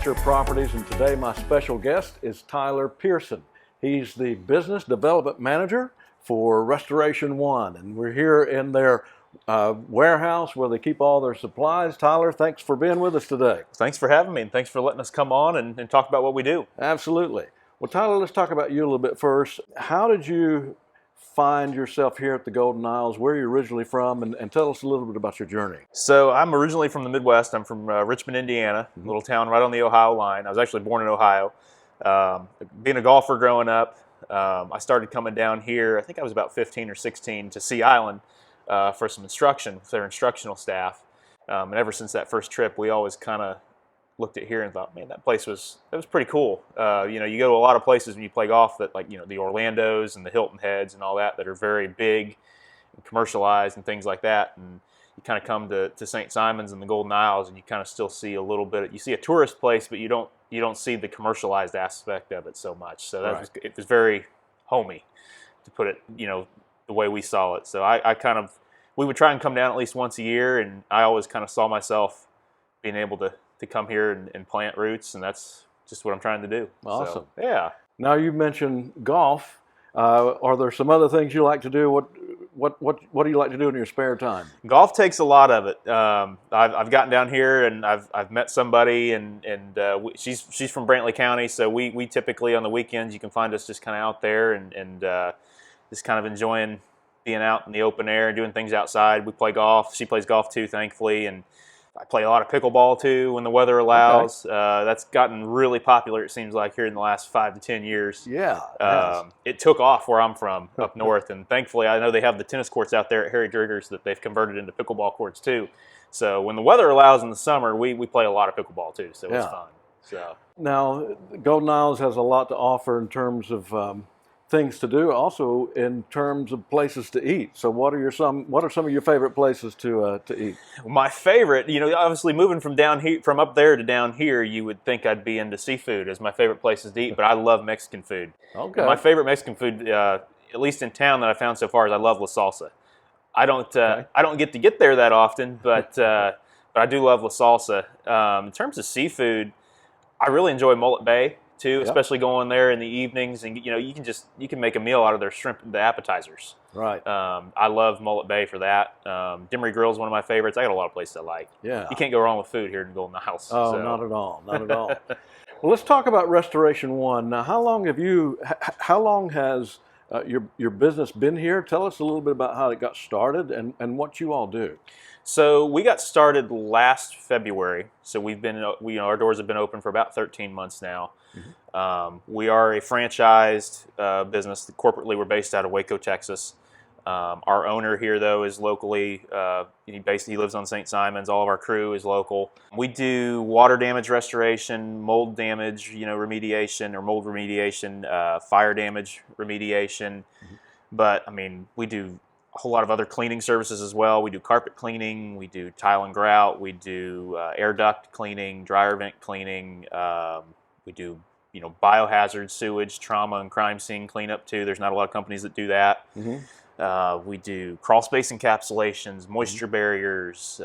Adventure Properties, and today my special guest is Tyler Pearson. He's the Business Development Manager for Restoration One, and we're here in their warehouse where they keep all their supplies. Tyler, thanks for being with us today. Thanks for having me, and thanks for letting us come on and talk about what we do. Absolutely. Well, Tyler, let's talk about you a little bit first. How did you find yourself here at the Golden Isles? Where are you originally from? And tell us a little bit about your journey. So I'm originally from the Midwest. I'm from Richmond, Indiana, a little town right on the Ohio line. I was actually born in Ohio. Being a golfer growing up, I started coming down here, I think I was about 15 or 16, to Sea Island for some instruction with their instructional staff. And ever since that first trip, we always kind of looked at here and thought, man, that was pretty cool. You go to a lot of places when you play golf that, like, the Orlandos and the Hilton Heads and all that are very big and commercialized and things like that. And you kind of come to St. Simons and the Golden Isles, and you kind of still see a little bit. You see a tourist place, but you don't see the commercialized aspect of it so much. So it was very homey, to put it, the way we saw it. So we would try and come down at least once a year, and I always kind of saw myself being able to come here and plant roots, and that's just what I'm trying to do. Awesome. So, yeah. Now, you mentioned golf. Are there some other things you like to do? What do you like to do in your spare time? Golf takes a lot of it. I've gotten down here and I've met somebody, and she's from Brantley County, so we typically on the weekends you can find us just kind of out there and just kind of enjoying being out in the open air and doing things outside. We play golf. She plays golf too, thankfully, and I play a lot of pickleball too when the weather allows. Okay. That's gotten really popular, it seems like, here in the last 5 to 10 years. Yeah. It took off where I'm from, up north, and thankfully I know they have the tennis courts out there at Harry Driggers that they've converted into pickleball courts too. So when the weather allows in the summer, we play a lot of pickleball too, so it's fun. So now, Golden Isles has a lot to offer in terms of things to do, also in terms of places to eat. So what are some of your favorite places to eat? My favorite, obviously moving from up there to down here, you would think I'd be into seafood as my favorite places to eat, but I love Mexican food. Okay. And my favorite Mexican food, at least in town that I found so far, is I love La Salsa. I don't get to get there that often, but I do love La Salsa. In terms of seafood, I really enjoy Mullet Bay too, especially going there in the evenings, and you can make a meal out of their shrimp, the appetizers. Right. I love Mullet Bay for that. Demery Grill is one of my favorites. I got a lot of places I like. Yeah. You can't go wrong with food here in Golden Isles. Oh, so. Not at all. Not at all. Well, let's talk about Restoration One. Now, how long has your business been here? Tell us a little bit about how it got started and what you all do. So we got started last February. So our doors have been open for about 13 months now. Mm-hmm. We are a franchised business. Corporately, we're based out of Waco, Texas. Our owner here, though, is locally. He lives on St. Simons. All of our crew is local. We do water damage restoration, mold damage, remediation or mold remediation, fire damage remediation. Mm-hmm. But we do a whole lot of other cleaning services as well. We do carpet cleaning, we do tile and grout, we do air duct cleaning, dryer vent cleaning. We do biohazard, sewage, trauma, and crime scene cleanup too. There's not a lot of companies that do that. Mm-hmm. We do crawl space encapsulations, moisture barriers,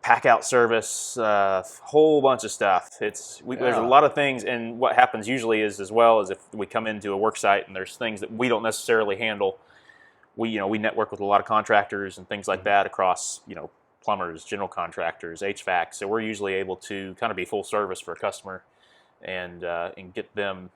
pack out service, whole bunch of stuff. There's a lot of things, and what happens usually is, as well as if we come into a work site and there's things that we don't necessarily handle, we network with a lot of contractors and things like that across, plumbers, general contractors, HVAC. So we're usually able to kind of be full service for a customer and get them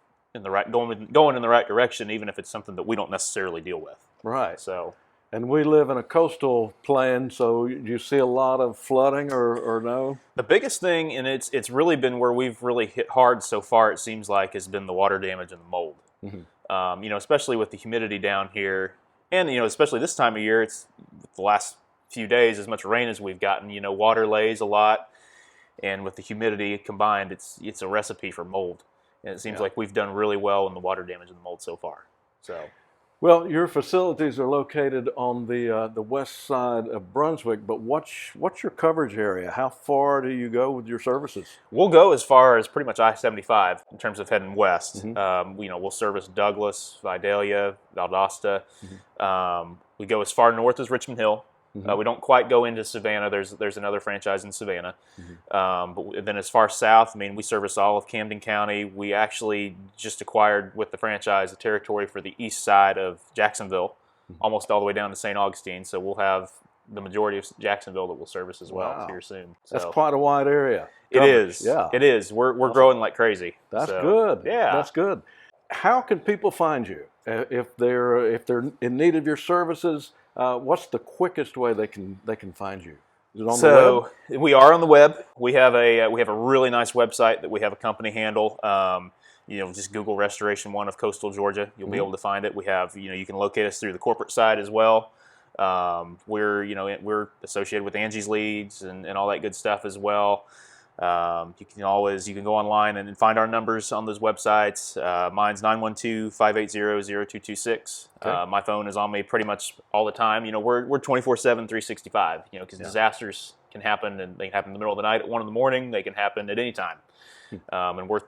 going in the right direction, even if it's something that we don't necessarily deal with. Right. So. And we live in a coastal plain, so do you see a lot of flooding or no? The biggest thing, and it's really been where we've really hit hard so far, it seems like, has been the water damage and the mold. Mm-hmm. Especially with the humidity down here. And, especially this time of year, it's the last few days, as much rain as we've gotten, water lays a lot. And with the humidity combined, it's a recipe for mold. And it seems like we've done really well in the water damage and the mold so far. So, well, your facilities are located on the west side of Brunswick, but what's your coverage area? How far do you go with your services? We'll go as far as pretty much I-75 in terms of heading west. Mm-hmm. We'll service Douglas, Vidalia, Valdosta. Mm-hmm. We go as far north as Richmond Hill. We don't quite go into Savannah. There's another franchise in Savannah. But then as far south, I mean, we service all of Camden County. We actually just acquired with the franchise the territory for the east side of Jacksonville, almost all the way down to St. Augustine. So we'll have the majority of Jacksonville that we'll service as well here soon. So that's quite a wide area. It is. Yeah. It is. We're growing like crazy. That's so, good. Yeah. That's good. How can people find you if they're in need of your services? What's the quickest way they can find you? Is it on the web? We are on the web. We have a really nice website that we have a company handle. Just Google Restoration 1 of Coastal Georgia. You'll be able to find it. We have you can locate us through the corporate side as well. We're associated with Angie's Leads and all that good stuff as well. You can go online and find our numbers on those websites. Mine's 912-580-0226. Okay. My phone is on me pretty much all the time. We're 24/7, 365. Because disasters can happen, and they can happen in the middle of the night at 1 in the morning. They can happen at any time. And we're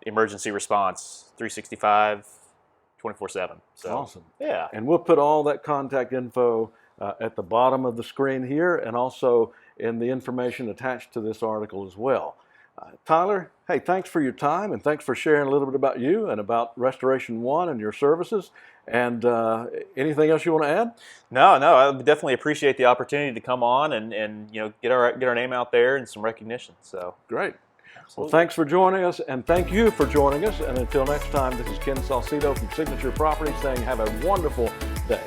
emergency response 365. 24/7. So, awesome. Yeah. And we'll put all that contact info at the bottom of the screen here, and also in the information attached to this article as well. Tyler, hey, thanks for your time, and thanks for sharing a little bit about you and about Restoration 1 and your services. And anything else you want to add? No, I definitely appreciate the opportunity to come on and get our name out there and some recognition. So great. Absolutely. Well, thanks for joining us, and thank you for joining us. And until next time, this is Ken Salcido from Signature Property saying have a wonderful day.